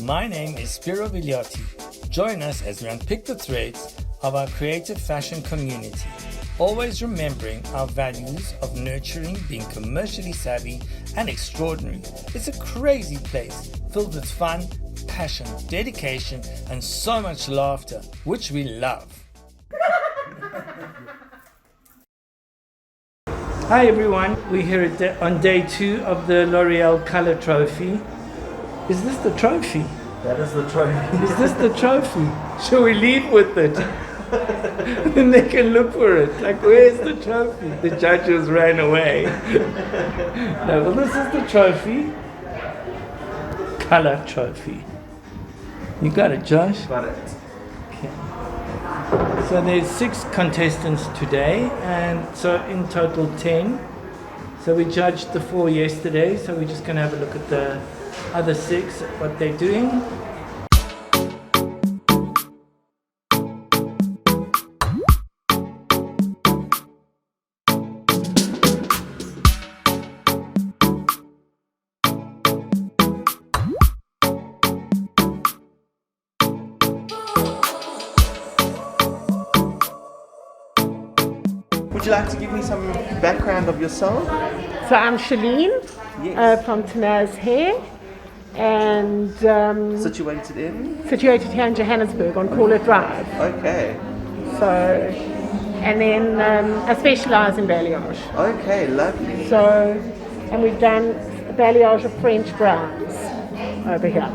My name is Spero Villioti. Join us as we unpick the threads of our creative fashion community, always remembering our values of nurturing, being commercially savvy and extraordinary. It's a crazy place filled with fun, passion, dedication and so much laughter, which we love. Hi everyone, we're here on day 2 of the L'Oreal Color Trophy. Is this the trophy? That is the trophy. Is this the trophy? Shall we leave with it? Then they can look for it. Like, where's the trophy? The judges ran away. No, well, this is the trophy. Color trophy. You got it, Josh? Got it. Okay. So there's 6 contestants today, and so in total 10. So we judged the 4 yesterday, so we're just going to have a look at the other 6, what they're doing. Would you like to give me some background of yourself? So I'm Shalene Yes. from Tanaz Hair, and Situated in? situated here in Johannesburg on Caller Drive. Okay. So, and then I specialise in balayage. Okay, lovely. So, and we've done a balayage of French browns over here.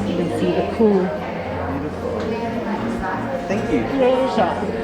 You can see the cool Thank you. pleasure.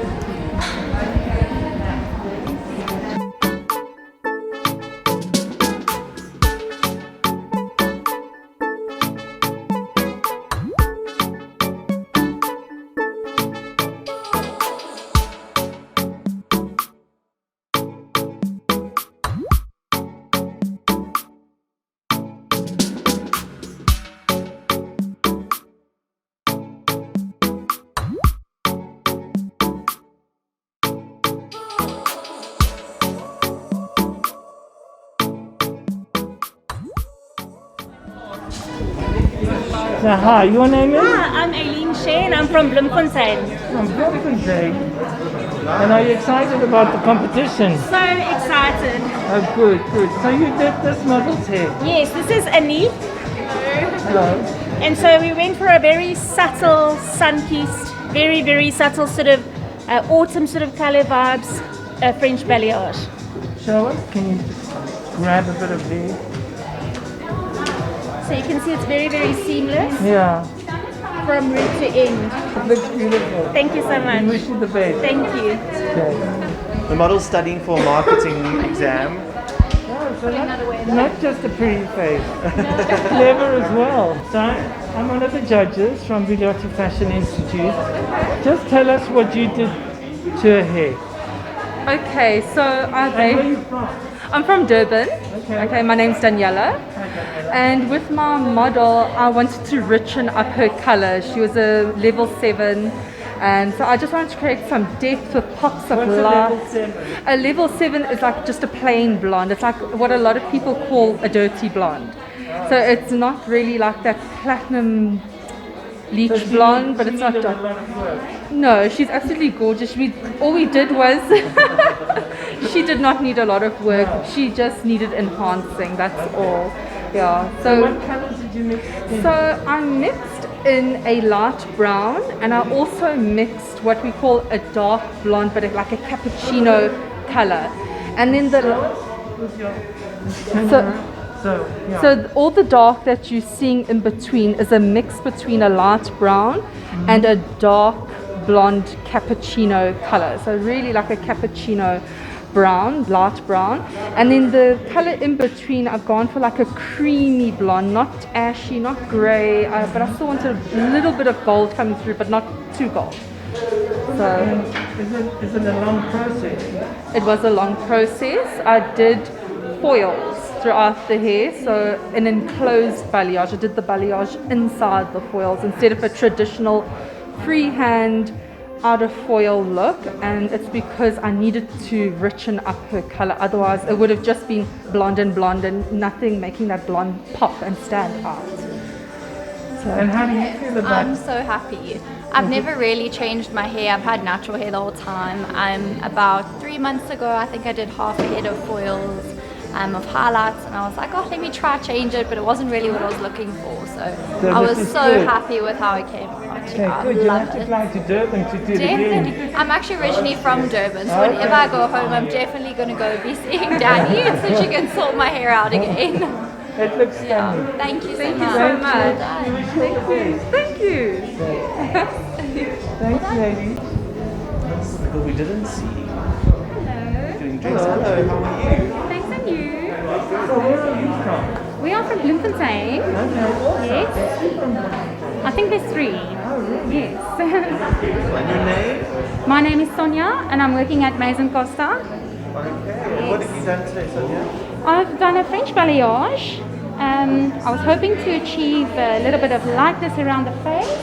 So, hi, your name is? Hi, I'm Aileen Shane. I'm from Bloemfontein. From Bloemfontein. And are you excited about the competition? So excited. Oh, good, good. So you did this model's hair? Yes, this is Annie. Hello. And so we went for a very subtle, sun-kissed, very, very subtle sort of autumn sort of color vibes, French balayage. Show us. Can you just grab a bit of hair? So you can see it's very, very seamless Yeah. from root to end. It looks beautiful. Thank you so I much. wish you the best. Thank you. Okay. The model's studying for a marketing exam. Oh, so not just a pretty face, clever as well. So I'm one of the judges from Villioti Fashion Institute. Just tell us what you did to her hair. Okay, so And where are you from? I'm from Durban. Okay. My name's Daniela. And with my model, I wanted to richen up her color. She was a level 7. And so I just wanted to create some depth with pops of What's a light. level 7? A level 7 is like just a plain blonde. It's like what a lot of people call a dirty blonde. So it's not really like that platinum bleach blonde, but it's not dark. A lot of work. No, she's absolutely gorgeous. All we did was, she did not need a lot of work. She just needed enhancing, that's all. Yeah. So what colors did you mix in? So I mixed in a light brown, and I also mixed what we call a dark blonde, but like a cappuccino color. And then With your yeah. so all the dark that you're seeing in between is a mix between a light brown and a dark blonde cappuccino color. So really like a cappuccino brown, light brown. And then the color in between, I've gone for like a creamy blonde, not ashy, not gray, but I still wanted a little bit of gold coming through, but not too gold. So Is it a long process? it was a long process. I did foils throughout the hair, so an enclosed balayage. I did the balayage inside the foils instead of a traditional freehand out of foil look, and it's because I needed to richen up her color. Otherwise it would have just been blonde and nothing making that blonde pop and stand out. And how do you feel about I'm so happy. I've never really changed my hair. I've had natural hair the whole time. About 3 months ago, I think I did half a head of foils, of highlights, and I was like, oh, let me try change it, but it wasn't really what I was looking for. So I was so happy with how it came out. Okay, I good. You love have to it. fly to Durban to do it again. Definitely. I'm actually originally from Durban, so whenever I go home, I'm definitely going to go be seeing Danny so she can sort my hair out again. It looks stunning. Thank you so Thank you much. so much. We wish you all the best. Thank you. Thanks, ladies. But we didn't see. Hello. Doing drinks. Hello, how are you? Thanks, and you? So where are you from? We are from Bloemfontein. Okay. Yes. I think there's 3. Oh, really? Yes. And your name? My name is Sonia, and I'm working at Maison Costa. Okay. What have you done today, Sonia? I've done a French balayage. I was hoping to achieve a little bit of lightness around the face,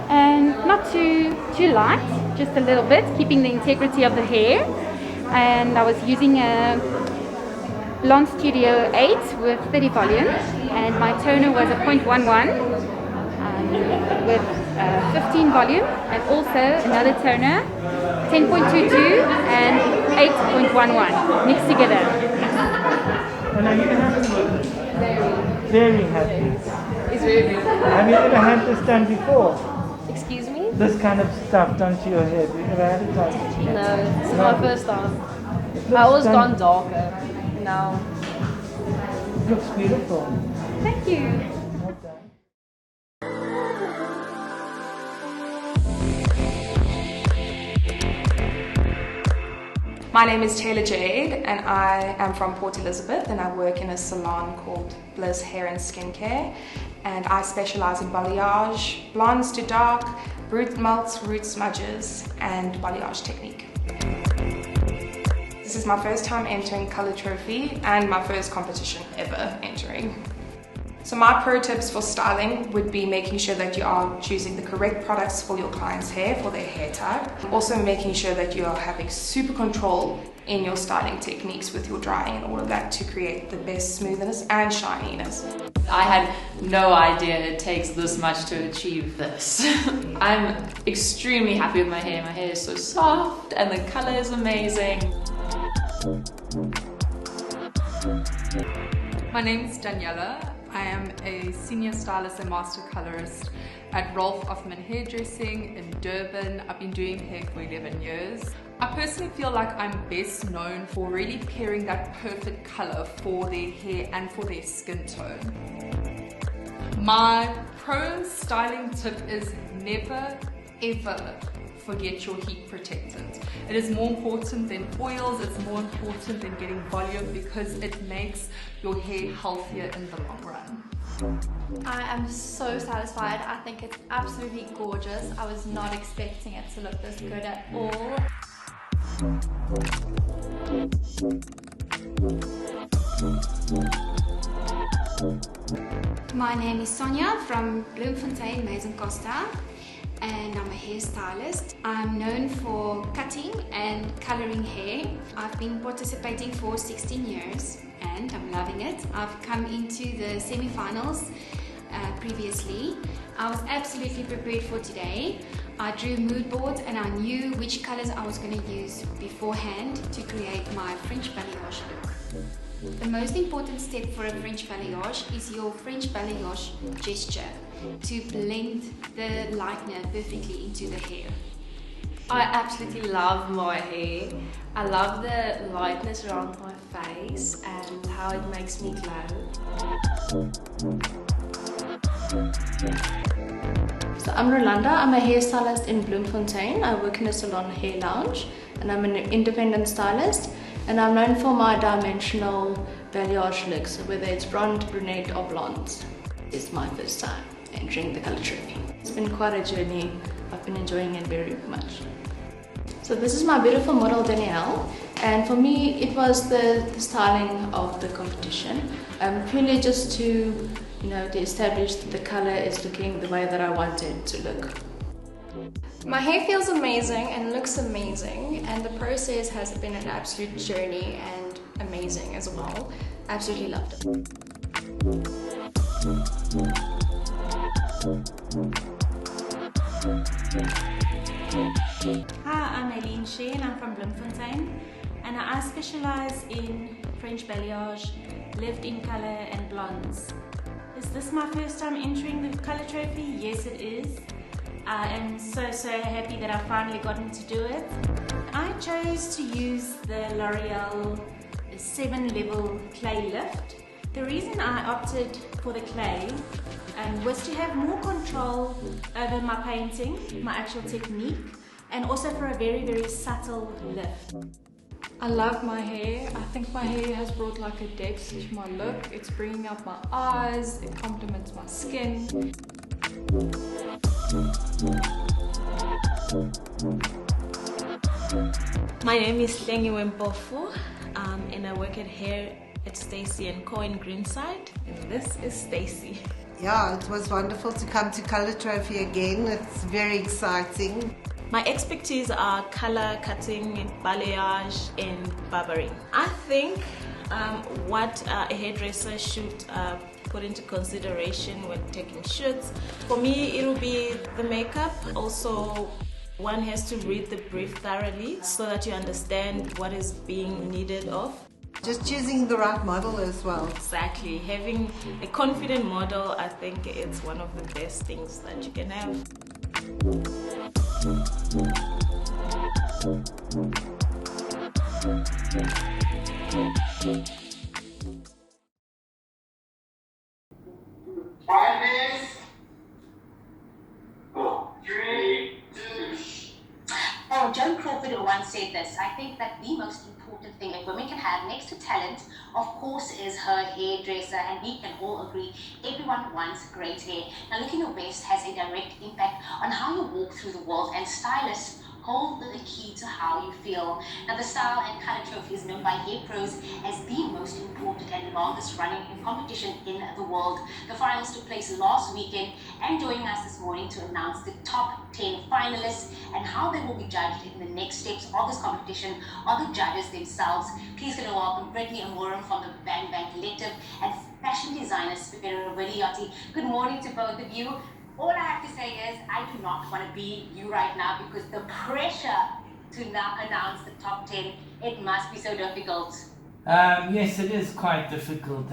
and not too light, just a little bit, keeping the integrity of the hair. And I was using a Blonde Studio 8 with 30 volume, and my toner was a 0.11 with 15 volume, and also another toner 10.22 and 8.11 mixed together. And are you happy with it? Very happy. It's very beautiful. Have you ever had this done before? Excuse me? This kind of stuff done to your hair? Have you ever had it done? No, this is my first time. It looks I always stunning. gone darker. Now, It looks beautiful. Thank you. Well done. My name is Taylor Jade, and I am from Port Elizabeth, and I work in a salon called Bliss Hair and Skincare, and I specialize in balayage, blondes to dark, root melts, root smudges, and balayage technique. This is my first time entering Colour Trophy and my first competition ever entering. So my pro tips for styling would be making sure that you are choosing the correct products for your client's hair, for their hair type. Also making sure that you are having super control in your styling techniques with your drying and all of that to create the best smoothness and shininess. I had no idea it takes this much to achieve this. I'm extremely happy with my hair. My hair is so soft and the color is amazing. My name is Daniela. I am a senior stylist and master colorist at Rolf Offman Hairdressing in Durban. I've been doing hair for 11 years. I personally feel like I'm best known for really pairing that perfect color for their hair and for their skin tone. My pro styling tip is never ever forget your heat protectant. It is more important than oils, it's more important than getting volume because it makes your hair healthier in the long run. I am so satisfied. I think it's absolutely gorgeous. I was not expecting it to look this good at all. My name is Sonia from Bloemfontein, Maison Costa, and I'm a hairstylist. I'm known for cutting and coloring hair. I've been participating for 16 years and I'm loving it. I've come into the semi-finals previously. I was absolutely prepared for today. I drew mood boards and I knew which colors I was going to use beforehand to create my French balayage look. The most important step for a French balayage is your French balayage gesture to blend the lightener perfectly into the hair. I absolutely love my hair. I love the lightness around my face and how it makes me glow. So I'm Rolanda. I'm a hairstylist in Bloemfontein. I work in a salon hair lounge and I'm an independent stylist. And I'm known for my dimensional balayage looks, whether it's blonde, brunette or blonde. It's my first time entering the Colour Trophy. It's been quite a journey. I've been enjoying it very much. So this is my beautiful model Danielle, and for me it was the styling of the competition, purely just to, to establish that the colour is looking the way that I want it to look. My hair feels amazing and looks amazing, and the process has been an absolute journey and amazing as well. Absolutely loved it. Hi, I'm Aileen Shane. I'm from Bloemfontein, and I specialize in French balayage, lift-in color and blondes. Is this my first time entering the color trophy? Yes, it is. I am so happy that I finally gotten to do it. I chose to use the L'Oreal 7-level clay lift. The reason I opted for the clay was to have more control over my painting, my actual technique, and also for a very subtle lift. I love my hair. I think my hair has brought like a depth to my look. It's bringing out my eyes, it complements my skin. My name is Hlengiwe Mpofu, and I work at Hair at Stacey & Co in Greenside, and this is Stacey. Yeah, it was wonderful to come to Colour Trophy again. It's very exciting. My expertise are color cutting, balayage and barbering. I think what a hairdresser should put into consideration when taking shoots. For me, it'll be the makeup. Also, one has to read the brief thoroughly so that you understand what is being needed of. Just choosing the right model as well. Exactly. Having a confident model, I think it's one of the best things that you can have. Oh, Joan Crawford once said this. I think that the most important thing a woman can have next to talent, of course, is her hairdresser, and we can all agree everyone wants great hair. Now, looking your best has a direct impact on how you walk through the world, and stylists hold the key to how you feel. Now, the Style and Colour Trophy is known by hair pros as the most important and longest running competition in the world. The finals took place last weekend, and joining us this morning to announce the top 10 finalists and how they will be judged in the next steps of this competition are the judges themselves. Please gonna welcome Brittany Amorum from the Bang Bang Collective and fashion designer Spero Villioti. Good morning to both of you. All I have to say is I do not want to be you right now because the pressure to now announce the top 10, it must be so difficult. Yes, it is quite difficult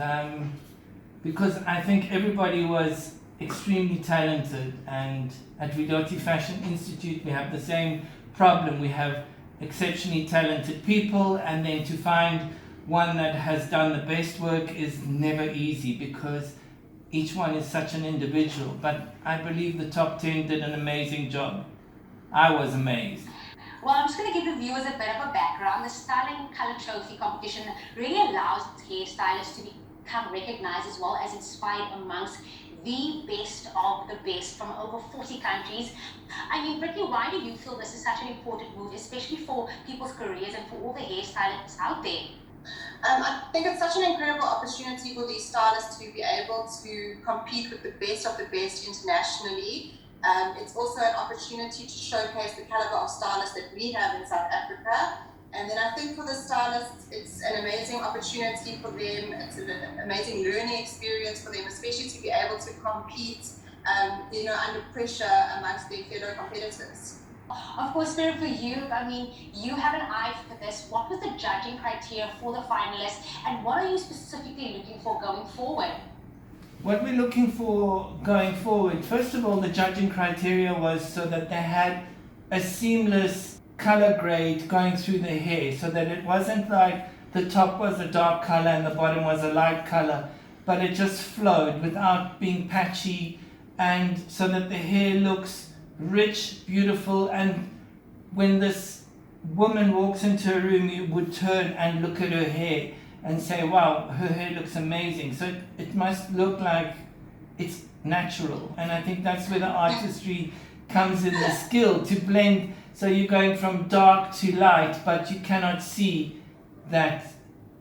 because I think everybody was extremely talented, and at Villioti Fashion Institute we have the same problem. We have exceptionally talented people, and then to find one that has done the best work is never easy because each one is such an individual. But I believe the top 10 did an amazing job. I was amazed. Well, I'm just going to give the viewers a bit of a background. The Style and Colour Trophy competition really allows hairstylists to become recognized as well as inspired amongst the best of the best from over 40 countries. I mean, Brittany, why do you feel this is such an important move, especially for people's careers and for all the hairstylists out there? I think it's such an incredible opportunity for these stylists to be able to compete with the best of the best internationally. It's also an opportunity to showcase the caliber of stylists that we have in South Africa. And then I think for the stylists, it's an amazing opportunity for them. It's an amazing learning experience for them, especially to be able to compete, under pressure amongst their fellow competitors. Of course, Spero, for you, I mean, you have an eye for this. What was the judging criteria for the finalists, and what are you specifically looking for going forward? What we're looking for going forward, first of all, the judging criteria was so that they had a seamless color grade going through the hair, so that it wasn't like the top was a dark color and the bottom was a light color, but it just flowed without being patchy, and so that the hair looks rich, beautiful, and when this woman walks into a room, you would turn and look at her hair and say, wow, her hair looks amazing. So it must look like it's natural, and I think that's where the artistry comes in, the skill to blend. So you're going from dark to light, but you cannot see that,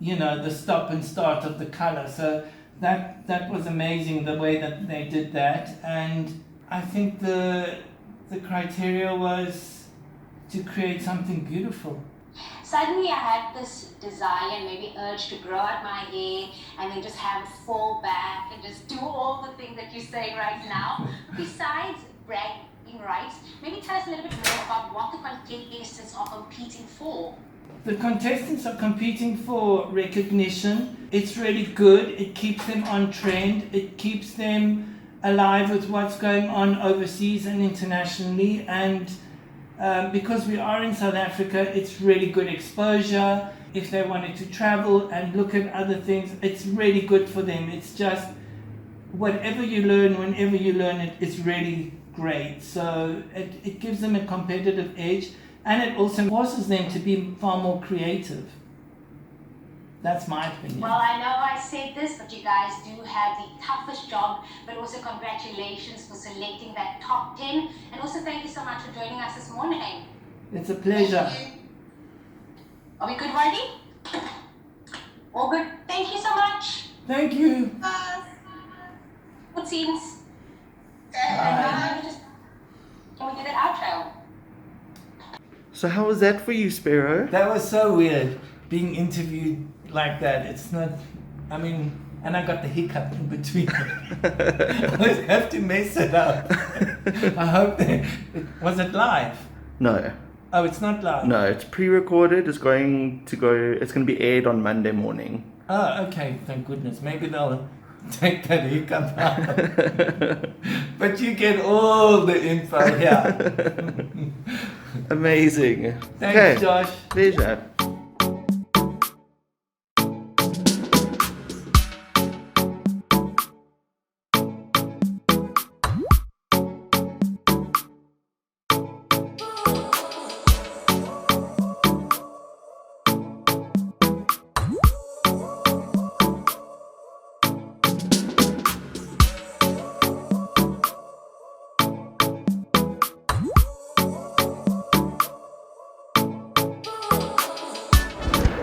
the stop and start of the color. So that was amazing, the way that they did that. And I think the the criteria was to create something beautiful. Suddenly I had this desire and maybe urge to grow out my hair and then just have it fall back and just do all the things that you're saying right now. Besides bragging rights, maybe tell us a little bit more about what the contestants are competing for. The contestants are competing for recognition. It's really good. It keeps them on trend. It keeps them alive with what's going on overseas and internationally. And because we are in South Africa, it's really good exposure. If they wanted to travel and look at other things, it's really good for them. It's just whatever you learn, whenever you learn it, it's really great. So it gives them a competitive edge, and it also forces them to be far more creative. That's my opinion. Well, I know I said this, but you guys do have the toughest job, but also congratulations for selecting that top 10. And also thank you so much for joining us this morning. It's a pleasure. Are we good, Whitey? All good. Thank you so much. Thank you. Good scenes. And can we do that outro? So how was that for you, Spero? That was so weird, being interviewed like that. It's not, I mean, and I got the hiccup in between. I always have to mess it up. I hope was it live? No. Oh, it's not live? No, it's pre-recorded. It's going to be aired on Monday morning. Oh, okay, thank goodness. Maybe they'll take that hiccup out. But you get all the info here. Amazing. Thanks, Josh. Pleasure.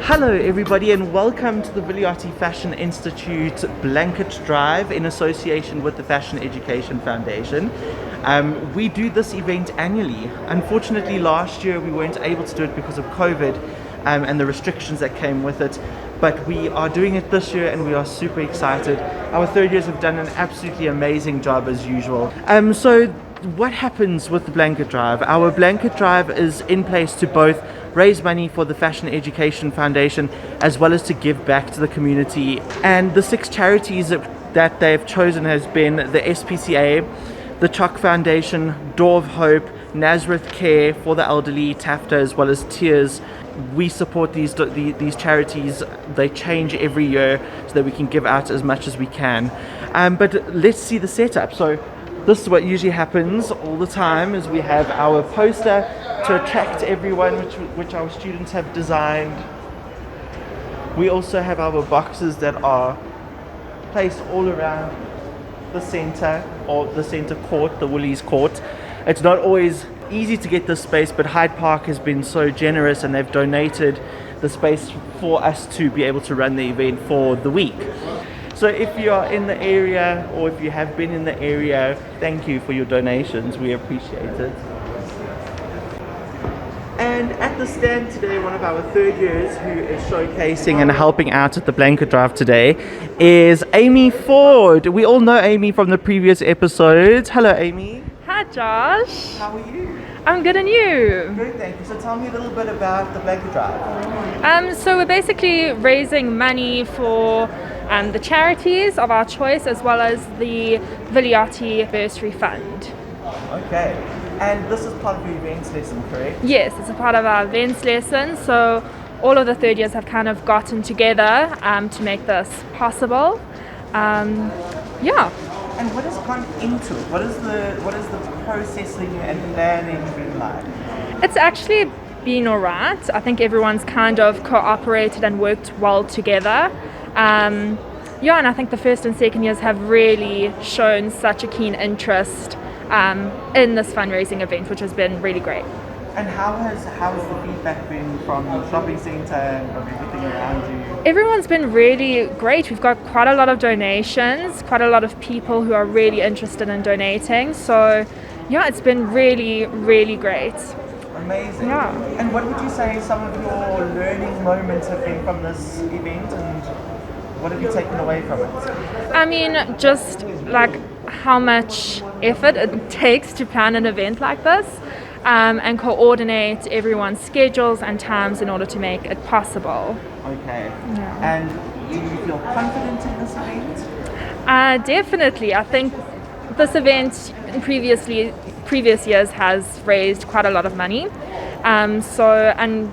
Hello everybody and welcome to the Villioti Fashion Institute Blanket Drive in association with the Fashion Education Foundation. We do this event annually. Unfortunately last year we weren't able to do it because of COVID and the restrictions that came with it, but we are doing it this year and we are super excited. Our third years have done an absolutely amazing job as usual. So what happens with the Blanket Drive? Our Blanket Drive is in place to both raise money for the Fashion Education Foundation as well as to give back to the community. And the 6 charities that they've chosen has been the SPCA, the Chalk Foundation, Door of Hope, Nazareth Care for the Elderly, TAFTA, as well as Tears. We support these charities. They change every year so that we can give out as much as we can. But let's see the setup. So this is what usually happens all the time, is we have our poster to attract everyone, which our students have designed. We also have our boxes that are placed all around the center, or the center court, the Woolies court. It's not always easy to get this space, but Hyde Park has been so generous and they've donated the space for us to be able to run the event for the week. So if you are in the area, or if you have been in the area, thank you for your donations. We appreciate it. And at the stand today, one of our third years who is showcasing and helping out at the Blanket Drive today is Amy Ford. We all know Amy from the previous episodes. Hello, Amy. Hi, Josh. How are you? I'm good, and you? Good, thank you. So tell me a little bit about the Blanket Drive. So we're basically raising money for the charities of our choice, as well as the Villioti Bursary Fund. Okay. And this is part of your events lesson, correct? Yes, it's a part of our events lesson. So all of the third years have kind of gotten together to make this possible. Yeah. And what has gone into it? What is the processing and planning been like? It's actually been alright. I think everyone's kind of cooperated and worked well together. And I think the first and second years have really shown such a keen interest in this fundraising event, which has been really great. And how has the feedback been from the shopping centre and from everything around you? Everyone's been really great. We've got quite a lot of donations, quite a lot of people who are really interested in donating. So Yeah, it's been really, really great. Amazing. Yeah. And what would you say some of your learning moments have been from this event, and what have you taken away from it? I mean, just like how much effort it takes to plan an event like this, and coordinate everyone's schedules and times in order to make it possible. Okay. Yeah. And do you feel confident in this event? Definitely. I think this event in previous years has raised quite a lot of money. And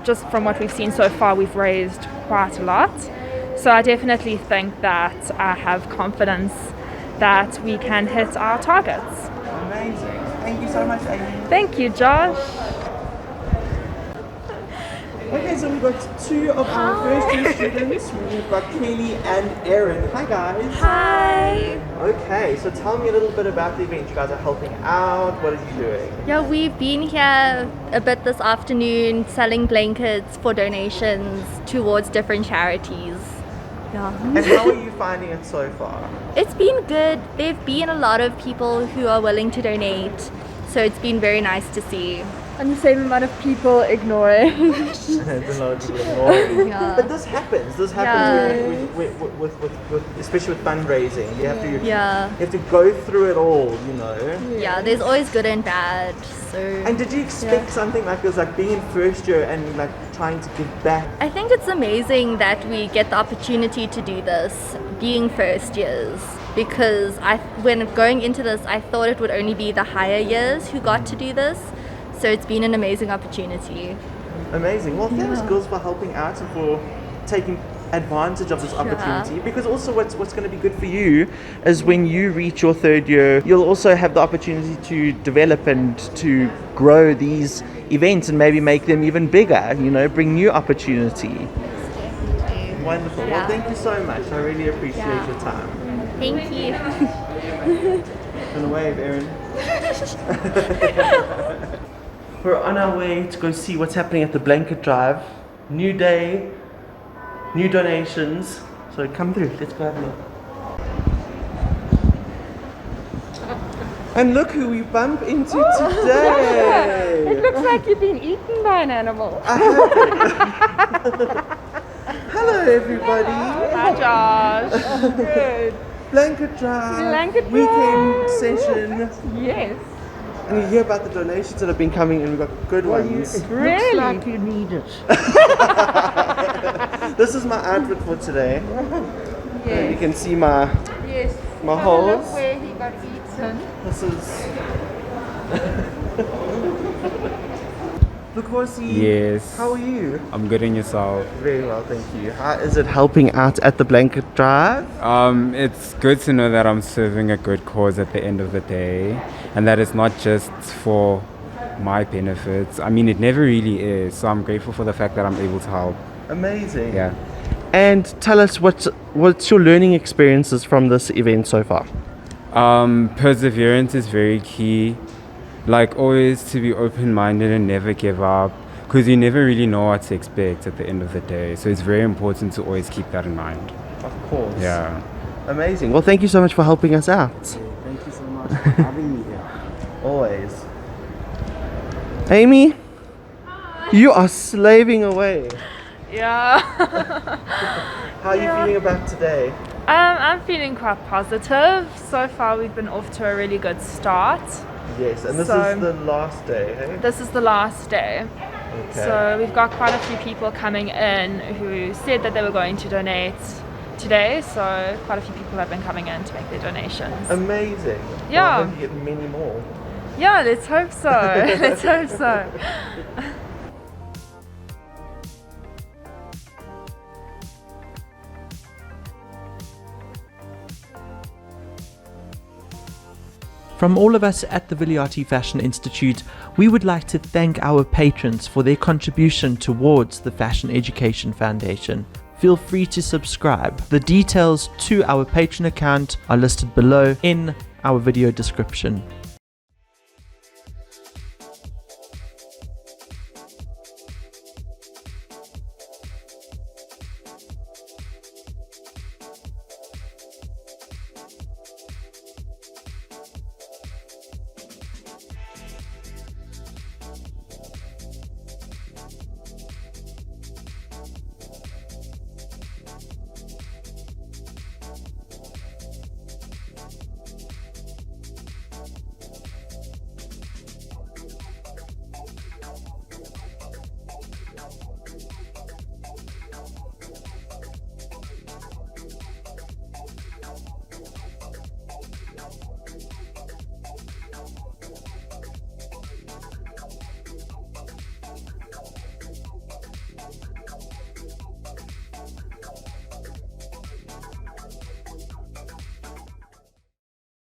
just from what we've seen so far, we've raised quite a lot. So I definitely think that I have confidence that we can hit our targets. Amazing. Thank you so much, Amy. Thank you, Josh. Okay, so we've got two of our first year students. We've got Kelly and Erin. Hi, guys. Hi. Okay, so tell me a little bit about the event. You guys are helping out. What are you doing? Yeah, we've been here a bit this afternoon selling blankets for donations towards different charities. Yeah. And how are you finding it so far? It's been good. There've been a lot of people who are willing to donate, so it's been very nice to see. And the same amount of people ignoring. There's a lot of people ignoring. Yeah. But this happens. This happens with especially with fundraising. You have to you have to go through it all, you know. Yeah, there's always good and bad. So. And did you expect something like this, like being in first year and like trying to give back? I think it's amazing that we get the opportunity to do this, being first years. Because when going into this, I thought it would only be the higher years who got to do this. So it's been an amazing opportunity. Amazing. Well, thanks girls for helping out and for taking advantage of this opportunity, because also what's going to be good for you is when you reach your third year, you'll also have the opportunity to develop and to grow these events and maybe make them even bigger, you know, bring new opportunity. Wonderful. Well, thank you so much. I really appreciate your time. Thank you. Gonna wave, Erin. We're on our way to go see what's happening at the Blanket Drive. New day, new donations. So come through, let's go have a look. And look who we bump into today. It looks like you've been eaten by an animal. Hello everybody. Hi Josh. Good. Blanket Drive. Blanket Weekend session. Yes. And you hear about the donations that have been coming in. We've got good ones. It looks like you need it. This is my outfit for today. Yes. And you can see my Have holes. a look where he got eaten. This is. Look, Horsey. Yes. How are you? I'm good, and yourself? Very well, thank you. How is it helping out at the Blanket Drive? It's good to know that I'm serving a good cause at the end of the day, and that it's not just for my benefits. I mean, it never really is. So I'm grateful for the fact that I'm able to help. Amazing. Yeah. And tell us what's your learning experiences from this event so far? Perseverance is very key. Like, always to be open-minded and never give up, because you never really know what to expect at the end of the day. So it's very important to always keep that in mind. Of course. Yeah. Amazing. Well, thank you so much for helping us out. Thank you so much for having me here. Always. Amy, you are slaving away. Yeah. How are you feeling about today? I'm feeling quite positive. So far we've been off to a really good start. Yes, and this is the last day, hey? This is the last day. Okay. So we've got quite a few people coming in who said that they were going to donate today. So quite a few people have been coming in to make their donations. Amazing. Yeah. Well, I hope you get many more. Yeah, let's hope so. Let's hope so. From all of us at the Villioti Fashion Institute, we would like to thank our patrons for their contribution towards the Fashion Education Foundation. Feel free to subscribe. The details to our Patreon account are listed below in our video description.